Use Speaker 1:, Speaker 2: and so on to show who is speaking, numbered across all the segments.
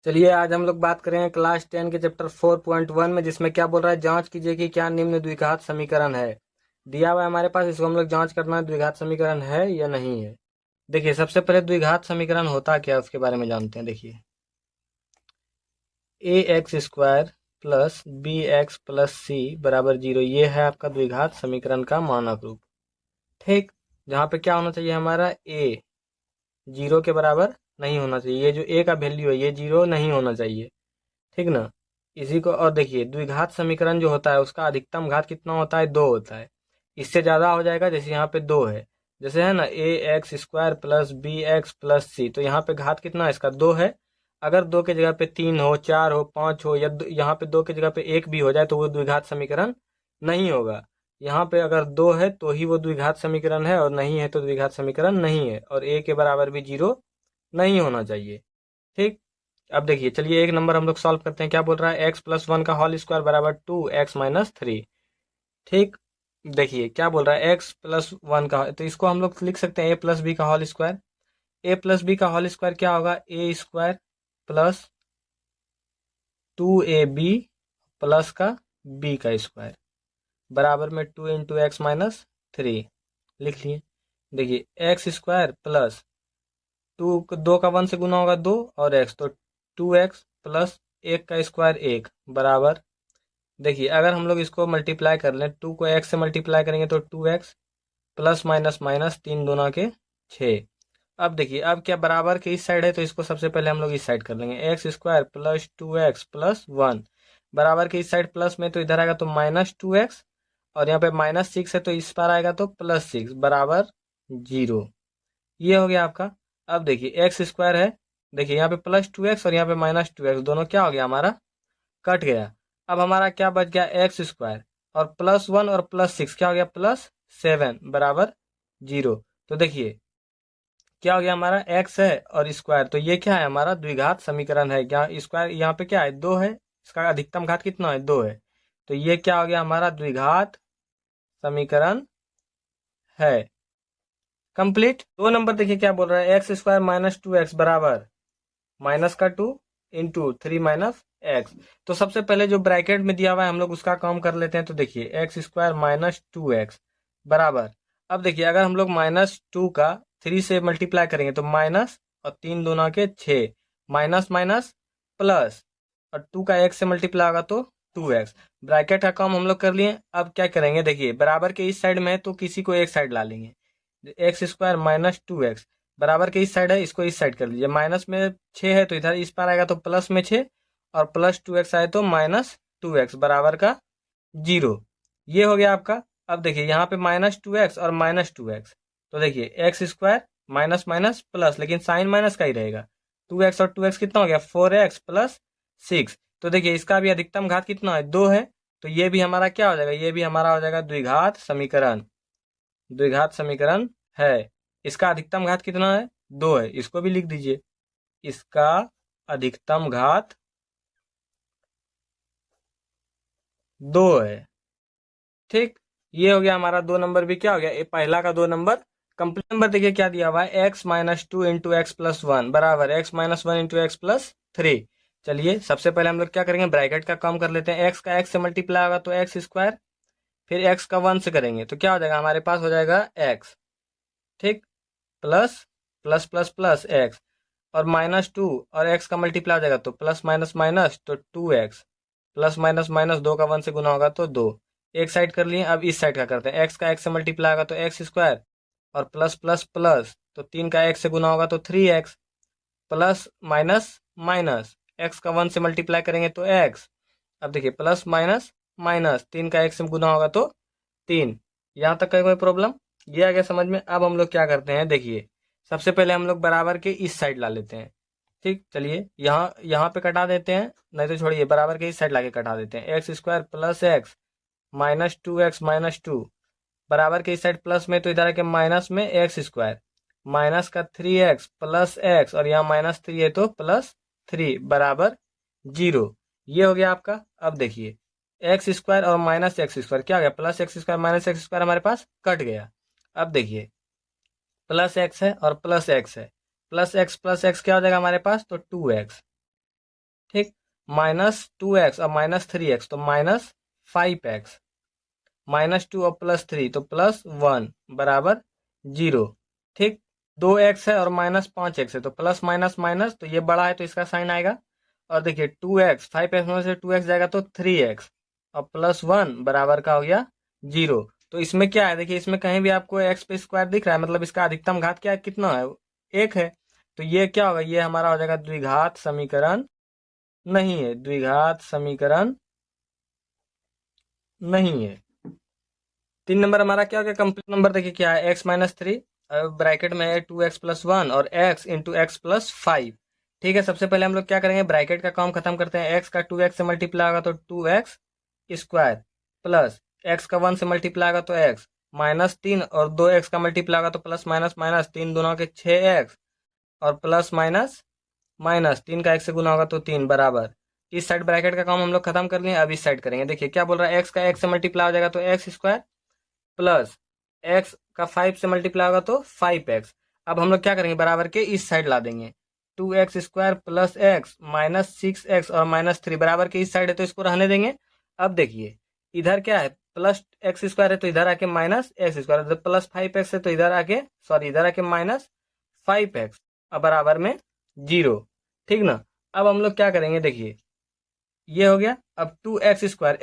Speaker 1: चलिए आज हम लोग बात करेंगे क्लास 10 के चैप्टर 4.1 में, जिसमें क्या बोल रहा है, जांच कीजिए कि क्या निम्न द्विघात समीकरण है। दिया हुआ है हमारे पास, इसको हम लोग जांच करना है द्विघात समीकरण है या नहीं है। देखिए सबसे पहले द्विघात समीकरण होता क्या है उसके बारे में जानते हैं। देखिए A x square plus B x plus C बराबर 0, ये है आपका द्विघात समीकरण का मानक रूप। ठीक, जहाँ पे क्या होना चाहिए हमारा, ए 0 के बराबर नहीं होना चाहिए, ये जो ए का वैल्यू है ये 0 नहीं होना चाहिए। ठीक ना। इसी को और देखिए द्विघात समीकरण जो होता है उसका अधिकतम घात कितना होता है, 2 होता है। इससे ज्यादा हो जाएगा, जैसे यहाँ पे 2 है, जैसे है ना A x square plus B x plus C, तो यहाँ पे घात कितना है इसका, 2 है। अगर 2 के जगह पे 3 हो, 4 हो, 5 हो, या यहाँ पे 2 के जगह पे 1 भी हो जाए तो वो द्विघात समीकरण नहीं होगा। यहाँ पे अगर 2 है तो ही वो द्विघात समीकरण है, और नहीं है तो द्विघात समीकरण नहीं है, और ए के बराबर भी 0 नहीं होना चाहिए। ठीक। अब देखिए चलिए एक नंबर हम लोग सॉल्व करते हैं। क्या बोल रहा है, एक्स प्लस वन का होल स्क्वायर बराबर 2x-3। ठीक। देखिए क्या बोल रहा है, एक्स प्लस वन का, तो इसको हम लोग लिख सकते हैं ए प्लस बी का होल स्क्वायर। ए प्लस बी का होल स्क्वायर क्या होगा, ए स्क्वायर प्लस 2ab प्लस का बी का स्क्वायर बराबर में 2 × x-3 लिख लिए। देखिए एक्स स्क्वायर प्लस 2 का 1 से गुना होगा 2 और x, तो 2x प्लस 1 का स्क्वायर 1 बराबर। देखिए अगर हम लोग इसको मल्टीप्लाई कर लें, 2 को x से मल्टीप्लाई करेंगे तो 2x प्लस माइनस माइनस 3×2 = 6। अब देखिए अब क्या बराबर के इस साइड है तो इसको सबसे पहले हम लोग इस साइड कर लेंगे, एक्स स्क्वायर प्लस 2x+1 बराबर के इस साइड प्लस में, तो इधर आएगा तो -2x, और यहाँ पे -6 है तो इस पर आएगा तो +6 बराबर 0। ये हो गया आपका। अब देखिए एक्स स्क्वायर है, देखिए यहाँ पे +2x और यहाँ पे -2x, दोनों क्या हो गया हमारा, कट गया। अब हमारा क्या बच गया, एक्स स्क्वायर और +1 और +6 क्या हो गया, +7 बराबर 0। तो देखिए क्या हो गया, हमारा एक्स है और स्क्वायर, तो ये क्या है हमारा द्विघात समीकरण है। क्या स्क्वायर यहाँ पे क्या है, 2 है, इसका अधिकतम घात कितना है, 2 है। तो ये क्या हो गया हमारा द्विघात समीकरण है। कंप्लीट। 2 नंबर देखिए क्या बोल रहा है, एक्स स्क्वायर -2x बराबर -3 - x। तो सबसे पहले जो ब्रैकेट में दिया हुआ है हम लोग उसका काम कर लेते हैं। तो देखिए एक्स स्क्वायर -2x बराबर, अब देखिए अगर हम लोग -2 का 3 से मल्टीप्लाई करेंगे तो माइनस, और 3×2 = 6, माइनस माइनस प्लस, और 2 का x से मल्टीप्लाई होगा तो 2x। ब्रैकेट का काम हम लोग कर लिए। अब क्या करेंगे, देखिए बराबर के इस साइड में है तो किसी को एक साइड ला लेंगे। एक्स स्क्वायर -2x बराबर के इस साइड है, इसको इस साइड कर लीजिए। माइनस में 6 है तो इधर इस पार आएगा तो प्लस में 6, और +2x आए तो -2x बराबर का 0। ये हो गया आपका। अब देखिए यहाँ पे -2x और -2x, तो देखिए x square minus minus plus, लेकिन साइन माइनस का ही रहेगा। 2x और 2x कितना हो गया, 4x+6। तो देखिए इसका भी अधिकतम घात कितना है, 2 है। तो ये भी हमारा क्या हो जाएगा, ये भी हमारा हो जाएगा द्विघात समीकरण। द्विघात समीकरण है। इसका अधिकतम घात कितना है, 2 है, इसको भी लिख दीजिए। इसका अधिकतम घात 2 है। ठीक। ये हो गया हमारा 2 नंबर भी क्या हो गया, ये पहला का 2 नंबर कंप्लीट। नंबर देखिए क्या दिया हुआ है, x-2 × x+1 बराबर x-1 × x+3। चलिए सबसे पहले हम लोग क्या करेंगे, ब्रैकेट का काम कर लेते हैं। x का x से मल्टीप्लाई होगा तो एक्स स्क्वायर, फिर x का 1 से करेंगे तो क्या हो जाएगा, हमारे पास हो जाएगा x। ठीक। Plus plus plus plus x, और -2 और x का मल्टीप्लाई हो जाएगा तो प्लस माइनस माइनस तो 2x, प्लस माइनस माइनस 2 का 1 से गुना होगा तो 2। एक साइड कर लिए। अब इस साइड का करते हैं, x का x से मल्टीप्लाई होगा तो एक्स स्क्वायर, और प्लस प्लस प्लस तो 3 का x से गुना होगा तो 3x, plus minus minus x का 1 से मल्टीप्लाई करेंगे तो x। अब देखिए प्लस माइनस माइनस 3 का x से गुना होगा तो 3। यहाँ तक का कोई प्रॉब्लम, ये आ गया समझ में। अब हम लोग क्या करते हैं, देखिए सबसे पहले हम लोग बराबर के इस साइड ला लेते हैं। ठीक, चलिए यहाँ यहाँ पे कटा देते हैं, नहीं तो छोड़िए बराबर के इस साइड लाके कटा देते हैं। X square plus x -2x-2 बराबर के इस साइड प्लस में, तो इधर आके माइनस में एक्स स्क्वायर माइनस का 3x प्लस एक्स, और यहाँ -3 है तो +3 बराबर 0। ये हो गया आपका। अब देखिए एक्स स्क्वायर और -x स्क्वायर क्या हो गया, +x square minus x square हमारे पास कट गया। अब देखिए प्लस एक्स है और प्लस एक्स है, प्लस एक्स क्या हो जाएगा हमारे पास, तो 2x। ठीक, -2x और -3x तो -5x, -2 और +3 तो +1 बराबर 0। ठीक, 2x है और -5x है तो प्लस माइनस माइनस, तो ये बड़ा है तो इसका साइन आएगा। और देखिए 2x, 5x में से 2x जाएगा तो 3x और +1 बराबर का हो गया 0। तो इसमें क्या है, देखिए इसमें कहीं भी आपको x पे स्क्वायर दिख रहा है, मतलब इसका अधिकतम घात क्या है, कितना है, 1 है। तो ये क्या होगा, ये हमारा हो जाएगा द्विघात समीकरण नहीं है, द्विघात समीकरण नहीं है। 3 नंबर हमारा क्या हो गया, कंप्लीट नंबर देखिए क्या है, x-3, ब्रैकेट में है 2x+1 और x इंटू x+5। ठीक है, सबसे पहले हम लोग क्या करेंगे, ब्रैकेट का काम खत्म करते हैं। x का 2x से मल्टीप्लाई होगा तो 2x स्क्वायर प्लस x का 1 से मल्टीप्लाई होगा तो x -3 और 2x का मल्टीप्लाई होगा तो प्लस माइनस माइनस, 3 दूना के 6x और प्लस माइनस माइनस, 3 का 1 से गुना होगा तो 3 बराबर। इस साइड ब्रैकेट का काम हम लोग खत्म कर लिए, अब इस साइड करेंगे। देखिए क्या बोल रहा है, x का x से मल्टीप्लाई हो जाएगा तो x स्क्वायर प्लस x का 5 से मल्टीप्लाई होगा तो 5x। अब हम लोग क्या करेंगे, बराबर के इस साइड ला देंगे, 2x square plus x -6x और -3 बराबर के इस साइड है तो इसको रहने देंगे। अब देखिए इधर क्या है, प्लस एक्स स्क्वायर है तो इधर आके minus x square, plus 5x है तो इधर आके इधर आके -5x अब बराबर में 0। ठीक ना, अब हम लोग क्या करेंगे, देखिए ये हो गया। अब 2x स्क्वायर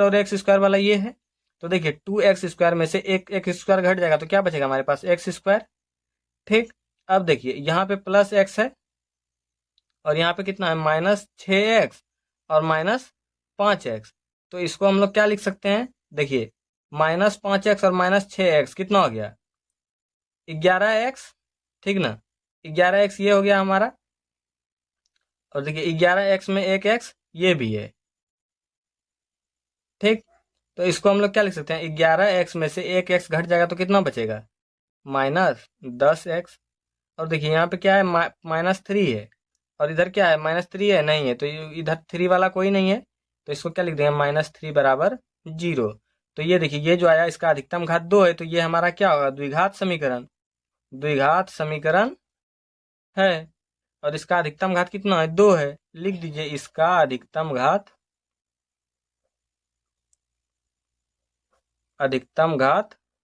Speaker 1: और x स्क्वायर वाला ये है, तो देखिए 2x स्क्वायर में से एक x स्क्वायर घट जाएगा तो क्या बचेगा हमारे पास, x स्क्वायर। ठीक, अब देखिए यहाँ पे प्लस x है और यहाँ पे कितना है, -6x और -5x। तो इसको हम लोग क्या लिख सकते हैं, देखिए -5x और -6x कितना हो गया, 11x। ठीक ना, 11x ये हो गया हमारा। और देखिए 11x में एक x ये भी है। ठीक, तो इसको हम लोग क्या लिख सकते हैं, 11x में से एक x घट जाएगा तो कितना बचेगा, -10x। और देखिए यहाँ पे क्या है, -3 है और इधर क्या है, -3 है, नहीं है, तो इधर 3 वाला कोई नहीं है, तो इसको क्या लिख देंगे, -3 बराबर 0। तो ये देखिए ये जो आया इसका अधिकतम घात 2 है, तो ये हमारा क्या होगा, द्विघात समीकरण, द्विघात समीकरण है। और इसका अधिकतम घात कितना है, 2 है। लिख दीजिए इसका अधिकतम घात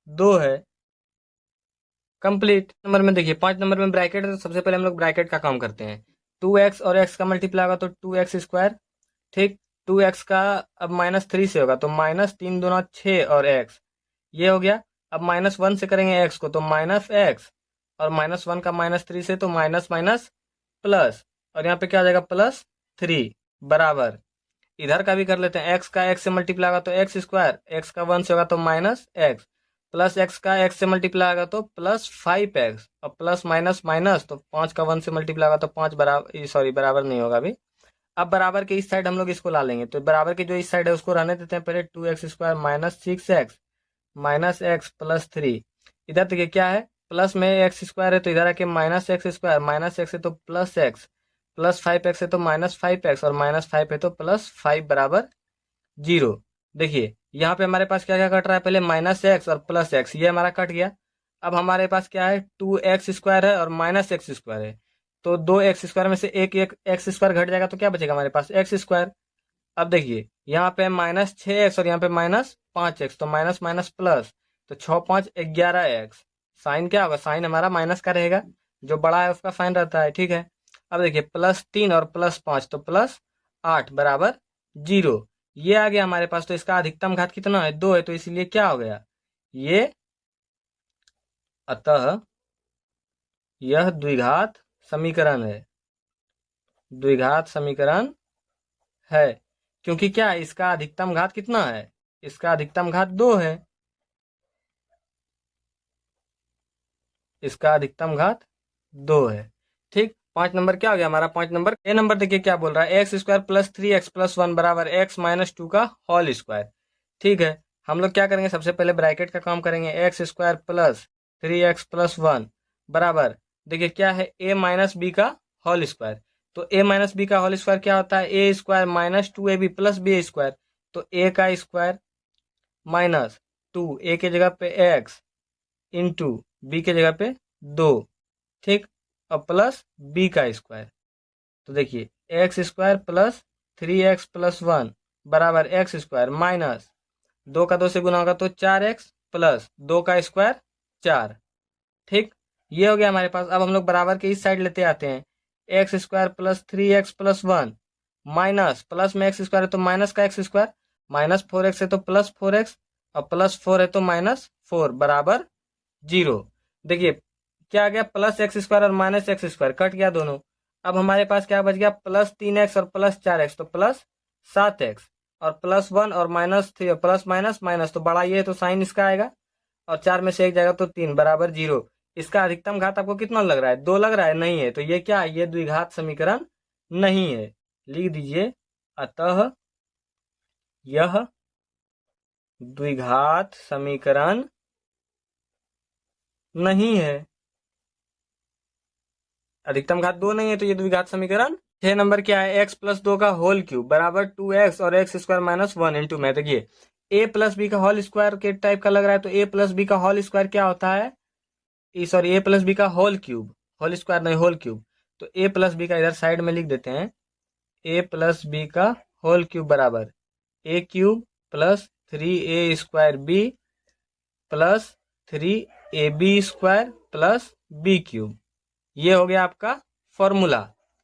Speaker 1: 2 है। कंप्लीट नंबर में देखिए 5 नंबर में ब्रैकेट है, तो सबसे पहले हम लोग ब्रैकेट का काम करते हैं। 2x और x का मल्टीप्लाई होगा तो 2x स्क्वायर। ठीक, 2x का अब -3 से होगा तो -3 दूना 6 और x ये हो गया। अब -1 से करेंगे x को तो -x और -1 का -3 से तो माइनस माइनस प्लस, और यहाँ पे क्या आ जाएगा, +3 बराबर। इधर का भी कर लेते हैं, x का x से मल्टीप्लाई होगा तो x स्क्वायर, x का 1 से होगा तो -x प्लस x का x से मल्टीप्लाई होगा तो +5x और प्लस माइनस माइनस, तो 5 का 1 से मल्टीप्लाई होगा तो 5 बराबर, सॉरी बराबर नहीं होगा अभी। अब बराबर के इस साइड हम लोग इसको ला लेंगे, तो बराबर के जो इस साइड है उसको रहने देते हैं पहले, 2x स्क्वायर -6x -x +3। इधर देखिए क्या है, प्लस में एक्स स्क्वायर है तो इधर आके -x स्क्वायर, -x है तो +x प्लस 5x है तो -5x और -5 है तो +5 बराबर 0। देखिए यहाँ पे हमारे पास क्या क्या कट रहा है, पहले -x और +x ये हमारा कट गया। अब हमारे पास क्या है, 2x स्क्वायर है और -x स्क्वायर है, तो 2x स्क्वायर में से एक एक x स्क्वायर घट जाएगा तो क्या बचेगा हमारे पास, x स्क्वायर। अब देखिए यहाँ पे -6x और यहाँ पे -5x, तो माइनस माइनस प्लस, तो 6 5 11x। साइन क्या होगा, साइन हमारा माइनस का रहेगा, जो बड़ा है उसका साइन रहता है। ठीक है, अब देखिए +3 और +5 तो +8 बराबर 0। ये आ गया हमारे पास, तो इसका अधिकतम घात कितना है, 2 है, तो इसलिए क्या हो गया ये, अतः यह द्विघात समीकरण है, द्विघात समीकरण है। क्योंकि क्या है, इसका अधिकतम घात कितना है, इसका अधिकतम घात 2 है, इसका अधिकतम घात 2 है। ठीक, 5 नंबर क्या हो गया हमारा, 5 नंबर ए नंबर देखिए क्या बोल रहा है, x square plus 3x plus 1 बराबर x-2 का होल स्क्वायर। ठीक है, हम लोग क्या करेंगे, सबसे पहले ब्रैकेट का काम करेंगे, x square plus 3x plus 1 बराबर, देखिए क्या है, a माइनस बी का होल स्क्वायर। तो a माइनस बी का होल स्क्वायर क्या होता है, a square -2ab plus b square, तो a का स्क्वायर -2, a के जगह पे x इंटू बी के जगह पे 2। ठीक, और प्लस बी का स्क्वायर, तो देखिए x square plus 3x plus 1 बराबर एक्स स्क्वायर माइनस 2 का 2 से गुना होगा तो 4x प्लस 2 का स्क्वायर 4। ठीक, ये हो गया हमारे पास। अब हम लोग बराबर के इस साइड लेते आते हैं। X square plus 3x plus 1 minus plus में एक्स स्क्वायर है तो माइनस का एक्स स्क्वायर, माइनस 4x है तो प्लस 4x और प्लस 4 है तो माइनस 4 बराबर 0। देखिए क्या आ गया, प्लस एक्स स्क्वायर और माइनस एक्स स्क्वायर कट गया दोनों। अब हमारे पास क्या बच गया, प्लस 3x और प्लस 4x तो प्लस 7x और प्लस 1 और माइनस 3 प्लस माइनस माइनस तो बड़ा ये है तो साइन इसका आएगा और 4 में से एक जाएगा तो 3 बराबर 0। इसका अधिकतम घात आपको कितना लग रहा है, 2 लग रहा है, नहीं है, तो ये क्या है, ये द्विघात समीकरण नहीं है। लिख दीजिए अतः यह द्विघात समीकरण नहीं है। अधिकतम घात 2 नहीं है तो ये द्विघात समीकरण। 6 नंबर क्या है, x प्लस 2 का होल क्यूब बराबर 2x और एक्स स्क्वायर माइनस 1 इंटू में। देखिए a प्लस बी का होल स्क्वायर के टाइप का लग रहा है तो a प्लस बी का होल स्क्वायर क्या होता है, सॉरी a प्लस बी का होल क्यूब, होल स्क्वायर नहीं होल क्यूब। तो a प्लस बी का इधर साइड में लिख देते हैं, a प्लस बी का होल क्यूब बराबर a cube plus 3a square b plus 3ab square plus b cube. ये हो गया आपका फॉर्मूला।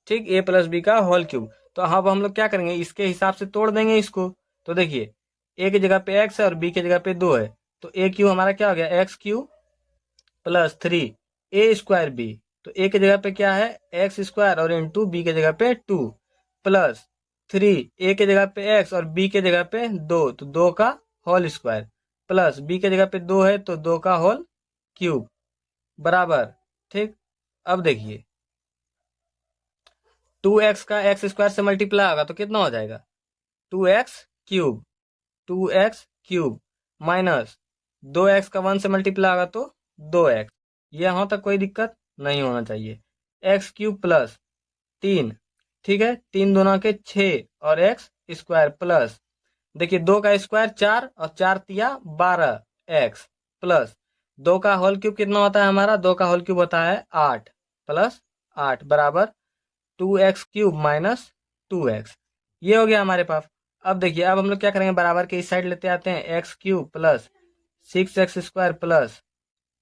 Speaker 1: ठीक, a प्लस बी का होल क्यूब। तो अब हम लोग क्या करेंगे, इसके हिसाब से तोड़ देंगे इसको। तो देखिए a की जगह पे x है और b की जगह पे 2 है तो a क्यूब हमारा क्या हो गया, x cube plus 3a square b। तो a की जगह पे क्या है एक्स स्क्वायर और इंटू b की जगह पे 2 प्लस 3a की जगह पे x और b की जगह पे 2 तो 2 का होल स्क्वायर प्लस b की जगह पे 2 है तो 2 का होल क्यूब बराबर। ठीक, अब देखिए 2x का एक्स स्क्वायर से मल्टीप्लाई होगा तो कितना हो जाएगा, 2x cube, 2x cube minus 2x का 1 से मल्टीप्लाई होगा तो 2x। यहाँ तक कोई दिक्कत नहीं होना चाहिए। एक्स क्यूब प्लस 3, ठीक है, 3 दूना के 6 और एक्स स्क्वायर प्लस देखिए 2 का स्क्वायर 4 और 4 तिया 12 एक्स प्लस 2 का होल क्यूब कितना होता है हमारा, 2 का होल क्यूब होता है 8 प्लस 8 बराबर 2x क्यूब माइनस 2x। ये हो गया हमारे पास। अब देखिए अब हम लोग क्या करेंगे, बराबर के इस साइड लेते आते हैं, x cube plus 6x square plus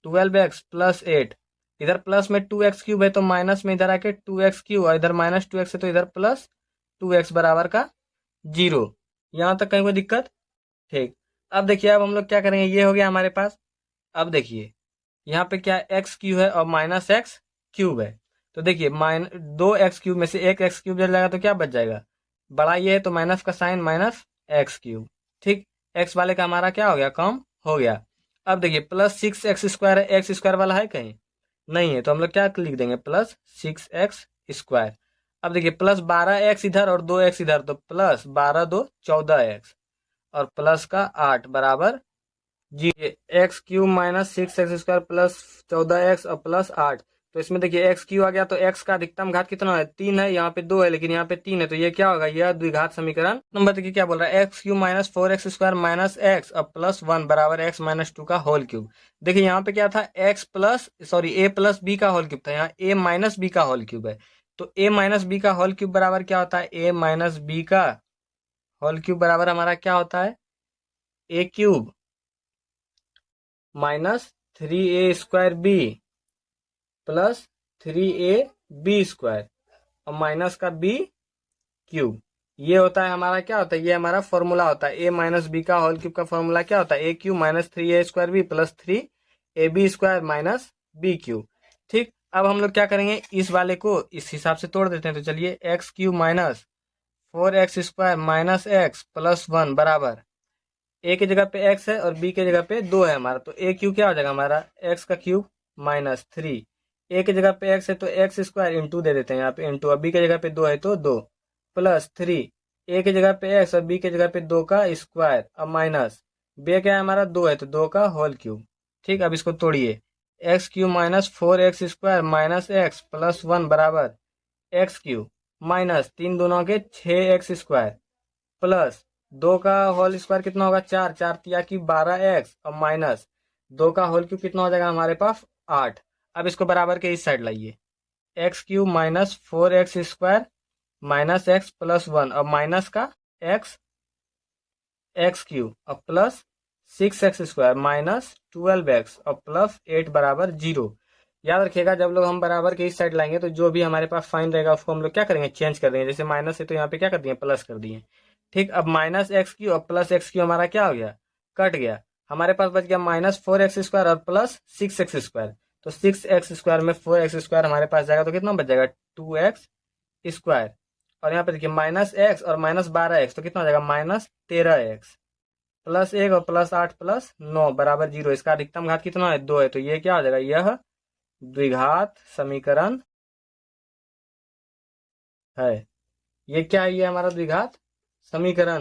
Speaker 1: 12x plus 8। इधर प्लस में 2x क्यूब है तो माइनस में इधर आके 2x क्यूब और इधर माइनस 2x है तो इधर प्लस 2x बराबर का 0। यहाँ तक कहीं कोई दिक्कत। ठीक, अब देखिए अब हम लोग क्या करेंगे, ये हो गया हमारे पास। अब देखिए यहाँ पे क्या एक्स क्यूब है और माइनस एक्स क्यूब है तो देखिए 2x क्यूब में से एक एक्स क्यूब जल जाएगा तो क्या बच जाएगा, बड़ा ये है तो माइनस का साइन माइनस एक्स क्यूब। ठीक, एक्स वाले का हमारा क्या हो गया, कम हो गया। अब देखिए प्लस 6x स्क्वायर है, एक्स स्क्वायर वाला है कहीं नहीं है तो हम लोग क्या लिख देंगे, प्लस 6x स्क्वायर। अब देखिए प्लस 12x इधर और 2x इधर तो प्लस 12 2 14x और प्लस का 8 बराबर जी। X cube minus 6x square plus 14x और प्लस 8। तो इसमें देखिए एक्स क्यूब आ गया तो एक्स का अधिकतम घात कितना है, 3 है, यहाँ पे 2 है लेकिन यहाँ पे 3 है तो ये क्या होगा, यह द्विघात समीकरण। नंबर देखिए क्या बोल रहा है, x cube minus 4x square minus x और प्लस 1 बराबर एक्स माइनस 2 का होल क्यूब। देखिए यहाँ पे क्या था, x plus sorry a plus b का होल क्यूब था, यहाँ a माइनस बी का होल क्यूब है तो a माइनस बी का होल क्यूब बराबर क्या होता है, a माइनस बी का होल क्यूब बराबर हमारा क्या होता है, a cube minus 3a square b plus 3ab square और माइनस का b क्यूब। ये होता है हमारा क्या होता है, ये हमारा फॉर्मूला होता है। a माइनस बी का होल क्यूब का फॉर्मूला क्या होता है, a cube minus 3a square b plus 3ab square minus b cube. ठीक, अब हम लोग क्या करेंगे, इस वाले को इस हिसाब से तोड़ देते हैं। तो चलिए x cube minus 4x square minus x plus 1 बराबर a की जगह पे x है और b की जगह पे 2 है हमारा तो a क्यूब क्या हो जाएगा हमारा, x का क्यूब माइनस 3, a की जगह पे x है तो एक्स स्क्वायर इंटू दे देते हैं यहाँ पे इंटू, और b की जगह पे 2 है तो 2 प्लस 3, a की जगह पे x और b की जगह पे 2 का स्क्वायर और माइनस b क्या है हमारा 2 है तो 2 का होल क्यूब। ठीक, अब इसको तोड़िए, x cube minus 4x square minus x plus 1 बराबर एक्स क्यूब माइनस 3 दूनों के 6x स्क्वायर प्लस 2 का होल स्क्वायर कितना होगा, 4, 4 तिया की 12x और माइनस 2 का होल क्यूब कितना हो जाएगा हमारे पास 8। अब इसको बराबर के इस साइड लाइए, x cube minus 4x square minus x plus one और माइनस का एक्स एक्स क्यूब और प्लस 6x² माइनस 12x और प्लस 8 बराबर 0। याद रखिएगा जब लोग हम बराबर के इस साइड लाएंगे तो जो भी हमारे पास फाइन रहेगा उसको हम लोग क्या करेंगे, चेंज कर देंगे। जैसे माइनस है तो यहाँ पे क्या कर दिए, प्लस कर दिए। ठीक, अब माइनस एक्स क्यू और प्लस एक्स क्यू हमारा क्या हो गया, कट गया। हमारे पास बच गया -4x² और प्लस 6x²। तो 6x² में 4x² हमारे पास जाएगा तो कितना बच जाएगा, 2x²। और यहाँ पे देखिए माइनस एक्स और माइनस 12x तो कितना हो जाएगा, -13x प्लस 1 और प्लस 8 प्लस 9 बराबर 0। इसका अधिकतम घात कितना है, 2 है। तो ये क्या हो जाएगा, यह द्विघात समीकरण है। ये क्या है, ये हमारा द्विघात समीकरण है।